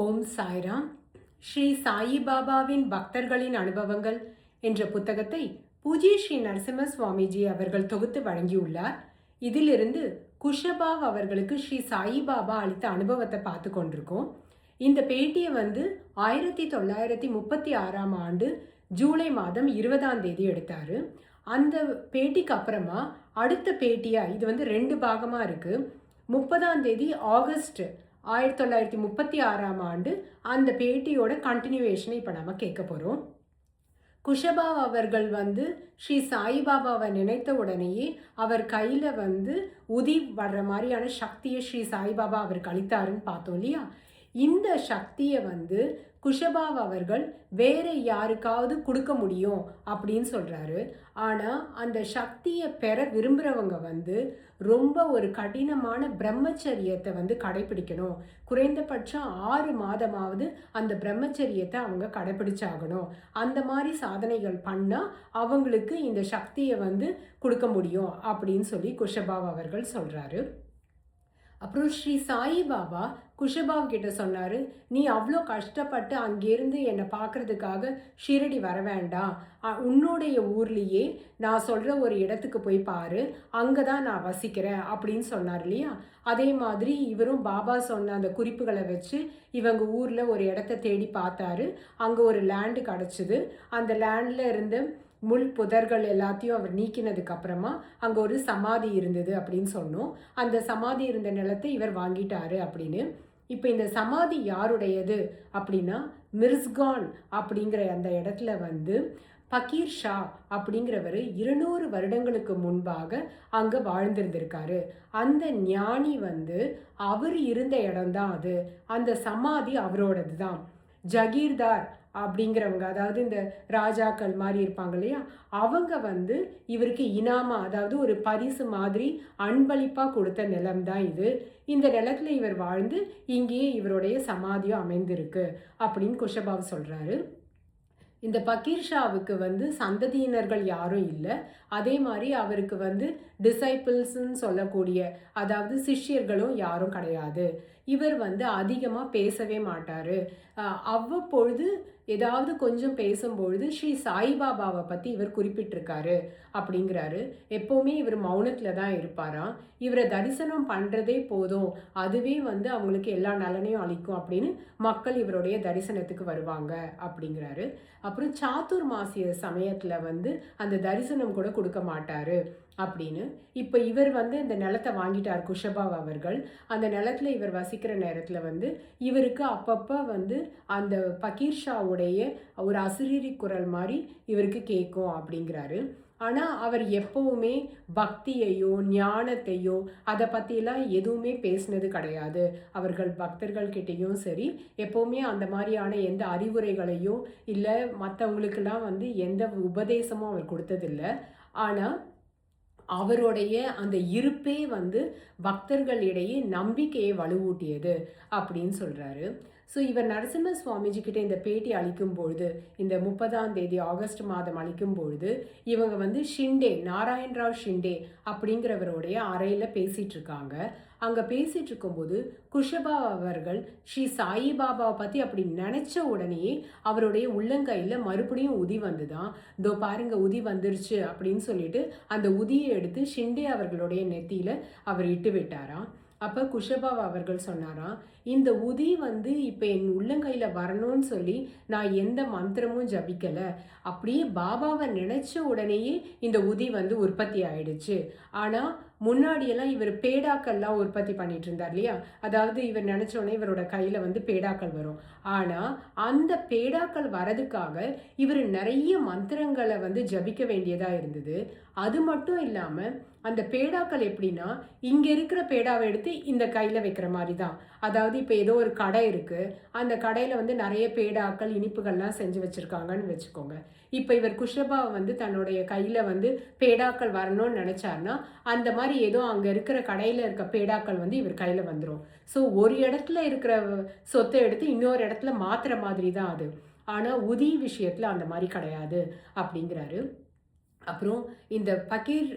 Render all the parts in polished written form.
ஓம் சாய்ராம். ஸ்ரீ சாயிபாபாவின் பக்தர்களின் அனுபவங்கள் என்ற புத்தகத்தை பூஜ்ய ஸ்ரீ நரசிம்ம சுவாமிஜி அவர்கள் தொகுத்து வழங்கியுள்ளார். இதிலிருந்து குஷபாவ் அவர்களுக்கு ஸ்ரீ சாயிபாபா அளித்த அனுபவத்தை பார்த்து கொண்டிருக்கோம். இந்த பேட்டியை 1936 ஜூலை மாதம் 20 எடுத்தார். அந்த பேட்டிக்கு அப்புறமா அடுத்த பேட்டியாக இது 2 பாகமாக இருக்குது. 30 ஆகஸ்ட் 1936 அந்த பேட்டியோட கண்டினியூவேஷனை இப்போ நம்ம கேட்க போகிறோம். குஷபாவ் அவர்கள் ஸ்ரீ சாயிபாபாவை நினைத்த உடனேயே அவர் கையில் உதி வர்ற மாதிரியான சக்தியை ஸ்ரீ சாய்பாபா அவருக்கு அளித்தாருன்னு பார்த்தோம் இல்லையா. இந்த சக்தியை குஷபாவ் அவர்கள் வேற யாருக்காவது கொடுக்க முடியும் அப்படின்னு சொல்கிறாரு. ஆனால் அந்த சக்தியை பெற விரும்புகிறவங்க ரொம்ப ஒரு கடினமான பிரம்மச்சரியத்தை கடைபிடிக்கணும். குறைந்தபட்சம் 6 மாதமாவது அந்த பிரம்மச்சரியத்தை அவங்க கடைபிடிச்சாகணும். அந்த மாதிரி சாதனைகள் பண்ணால் அவங்களுக்கு இந்த சக்தியை கொடுக்க முடியும் அப்படின்னு சொல்லி குஷபாவ் அவர்கள் சொல்கிறாரு. அப்புறம் ஸ்ரீ சாயிபாபா குஷபாவ் கிட்ட சொன்னார், நீ அவ்வளோ கஷ்டப்பட்டு அங்கேருந்து என்னை பார்க்குறதுக்காக ஷீரடி வர வேண்டாம், உன்னுடைய ஊர்லேயே நான் சொல்கிற ஒரு இடத்துக்கு போய் பாரு, அங்கே தான் நான் வசிக்கிறேன் அப்படின்னு சொன்னார் இல்லையா. அதே மாதிரி இவரும் பாபா சொன்ன அந்த குறிப்புகளை வச்சு இவங்க ஊரில் ஒரு இடத்த தேடி பார்த்தாரு. அங்கே ஒரு லேண்டு கிடச்சிது. அந்த லேண்டில் இருந்து முள் புதர்கள் எல்லாத்தையும் அவர் நீக்கினதுக்கு அப்புறமா அங்கே ஒரு சமாதி இருந்தது அப்படின்னு சொன்னோம். அந்த சமாதி இருந்த நிலத்தை இவர் வாங்கிட்டாரு அப்படின்னு. இப்போ இந்த சமாதி யாருடையது அப்படின்னா மிர்ஸ்கான் அப்படிங்கிற அந்த இடத்துல பக்கீர் ஷா அப்படிங்கிறவர் 200 வருடங்களுக்கு முன்பாக அங்கே வாழ்ந்திருந்திருக்காரு. அந்த ஞானி அவர் இருந்த இடம்தான் அது. அந்த சமாதி அவரோடது தான். ஜகீர்தார் அப்படிங்கிறவங்க, அதாவது இந்த ராஜாக்கள் மாதிரி இருப்பாங்க இல்லையா, அவங்க இவருக்கு இனாமா, அதாவது ஒரு பரிசு மாதிரி அன்பளிப்பாக கொடுத்த நிலம் தான் இது. இந்த நிலத்தில் இவர் வாழ்ந்து இங்கேயே இவருடைய சமாதியும் அமைந்திருக்கு அப்படின்னு குஷபாவ் சொல்கிறாரு. இந்த பக்கீர் ஷாவுக்கு சந்ததியினர்கள் யாரும் இல்லை. அதே மாதிரி அவருக்கு டிசைபிள்ஸ்ன்னு சொல்லக்கூடிய, அதாவது சிஷ்யர்களும் யாரும் கிடையாது. இவர் அதிகமாக பேசவே மாட்டார். அவ்வப்பொழுது ஏதாவது கொஞ்சம் பேசும்பொழுது ஸ்ரீ சாய்பாபாவை பற்றி இவர் குறிப்பிட்டிருக்காரு அப்படிங்கிறாரு. எப்போவுமே இவர் மௌனத்தில் தான் இருப்பாராம். இவரை தரிசனம் பண்ணுறதே போதும், அதுவே அவங்களுக்கு எல்லா நலனையும் அளிக்கும் அப்படின்னு மக்கள் இவருடைய தரிசனத்துக்கு வருவாங்க அப்படிங்கிறாரு. அப்புறம் சாத்துர் மாசிய சமயத்தில் அந்த தரிசனம் கூட கொடுக்க மாட்டார் அப்படின்னு. இப்போ இவர் இந்த நிலத்தை வாங்கிட்டார் குஷபாவ் அவர்கள். அந்த நிலத்தில் இவர் வசிக்கிற நேரத்தில் இவருக்கு அப்பப்போ அந்த பக்கீர் ஷாவுடைய ஒரு அசிரீரி குரல் மாதிரி இவருக்கு கேட்கும் அப்படிங்கிறாரு. ஆனால் அவர் எப்போவுமே பக்தியையோ ஞானத்தையோ அதை பற்றியெல்லாம் எதுவுமே பேசினது கிடையாது. அவர்கள் பக்தர்கள்கிட்டையும் சரி எப்போவுமே அந்த மாதிரியான எந்த அறிவுரைகளையோ இல்லை மற்றவங்களுக்கெல்லாம் எந்த உபதேசமும் அவர் கொடுத்ததில்லை. ஆனால் அவருடைய அந்த இருப்பே பக்தர்களிடையே நம்பிக்கையை வலுவூட்டியது அப்படின்னு சொல்கிறாரு. ஸோ இவர் நரசிம்ம சுவாமிஜி கிட்ட இந்த பேட்டி அளிக்கும் பொழுது, இந்த 30 ஆகஸ்ட் மாதம் அளிக்கும் பொழுது இவங்க ஷிண்டே, நாராயணராவ் ஷிண்டே அப்படிங்கிறவருடைய அறையில் பேசிகிட்டு இருக்காங்க. அங்கே பேசிகிட்டு இருக்கும்போது குஷபாவ் அவர்கள் ஸ்ரீ சாயிபாபாவை பற்றி அப்படி நினச்ச உடனேயே அவருடைய உள்ளங்கையில் மறுபடியும் உதி வந்துதான். இதோ பாருங்க உதி வந்துருச்சு அப்படின்னு சொல்லிட்டு அந்த உதியை எடுத்து ஷிண்டே அவர்களுடைய நெத்தியில் அவர் இட்டு விட்டாராம். அப்போ குஷபாவ் அவர்கள் சொன்னாராம், இந்த உதி இப்போ என் உள்ளங்கையில் வரணும்னு சொல்லி நான் எந்த மந்திரமும் ஜபிக்கலை, அப்படியே பாபாவை நினச்ச உடனேயே இந்த உதி உற்பத்தி ஆயிடுச்சு. ஆனால் முன்னாடியெல்லாம் இவர் பேடாக்கள்லாம் உற்பத்தி பண்ணிட்டு இருந்தார் இல்லையா, அதாவது இவர் நினச்சோடனே இவரோட கையில் பேடாக்கள் வரும். ஆனால் அந்த பேடாக்கள் வரதுக்காக இவர் நிறைய மந்திரங்களை ஜபிக்க வேண்டியதாக இருந்தது. அது மட்டும் இல்லாமல் அந்த பேடாக்கள் எப்படின்னா, இங்கே இருக்கிற பேடாவை எடுத்து இந்த கையில் வைக்கிற மாதிரி தான். அதாவது இப்போ ஏதோ ஒரு கடை இருக்குது, அந்த கடையில் நிறைய பேடாக்கள் இனிப்புகள்லாம் செஞ்சு வச்சுருக்காங்கன்னு வச்சுக்கோங்க. இப்போ இவர் குஷபாவை தன்னுடைய கையில் பேடாக்கள் வரணும்னு நினச்சார்னா அந்த மாதிரி ஏதோ அங்கே இருக்கிற கடையில் இருக்க பேடாக்கள் இவர் கையில் வந்துடும். ஸோ ஒரு இடத்துல இருக்கிற சொத்தை எடுத்து இன்னொரு இடத்துல மாற்றுற மாதிரி தான் அது. ஆனால் உதி விஷயத்தில் அந்த மாதிரி கிடையாது அப்படிங்கிறாரு. அப்புறம் இந்த பக்கீர்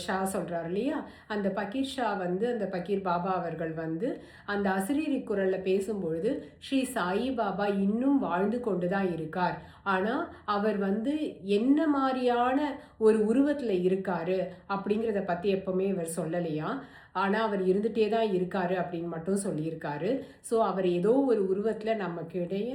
ஷா சொல்கிறார் இல்லையா, அந்த பக்கீர் ஷா வந்து அந்த பக்கீர் பாபா அவர்கள் வந்து அந்த அசிரீரி குரலில் பேசும்பொழுது ஸ்ரீ சாயி பாபா இன்னும் வாழ்ந்து கொண்டு தான் இருக்கார். ஆனால் அவர் வந்து என்ன மாதிரியான ஒரு உருவத்தில் இருக்கார் அப்படிங்கிறத பற்றி எப்போவுமே இவர் சொல்லலையா. ஆனால் அவர் இருந்துகிட்டே தான் இருக்கார் அப்படின்னு மட்டும் சொல்லியிருக்காரு. ஸோ அவர் ஏதோ ஒரு உருவத்தில் நமக்கிடையே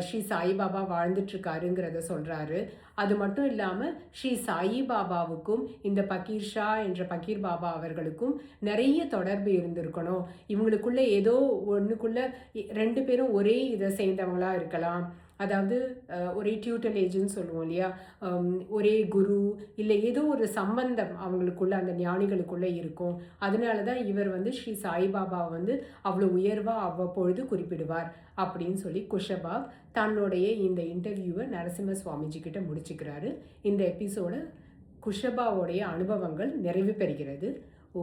ஸ்ரீ சாய்பாபா வாழ்ந்துட்டுருக்காருங்கிறத சொல்கிறாரு. அது மட்டும் இல்லாமல் ஸ்ரீ சாயிபாபாவுக்கும் இந்த பக்கீர் ஷா என்ற பக்கீர் பாபா அவர்களுக்கும் நிறைய தொடர்பு இருந்திருக்கணும். இவங்களுக்குள்ள ஏதோ ஒன்றுக்குள்ள 2 பேரும் ஒரே இதை சேர்ந்தவங்களாக இருக்கலாம். அதாவது ஒரே டியூட்டலேஜ்னு சொல்லுவோம் இல்லையா, ஒரே குரு இல்லை ஏதோ ஒரு சம்பந்தம் அவங்களுக்குள்ள அந்த ஞானிகளுக்குள்ளே இருக்கும். அதனால தான் இவர் வந்து ஸ்ரீ சாய்பாபா வந்து அவ்வளோ உயர்வாக அவ்வப்பொழுது குறிப்பிடுவார் அப்படின்னு சொல்லி குஷபாவ் தன்னுடைய இந்த இன்டர்வியூவை நரசிம்ம சுவாமிஜி கிட்ட முடிச்சுக்கிறாரு. இந்த எபிசோட குஷபாவோடைய அனுபவங்கள் நிறைவு பெறுகிறது.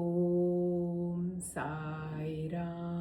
ஓம் சாய்ராம்.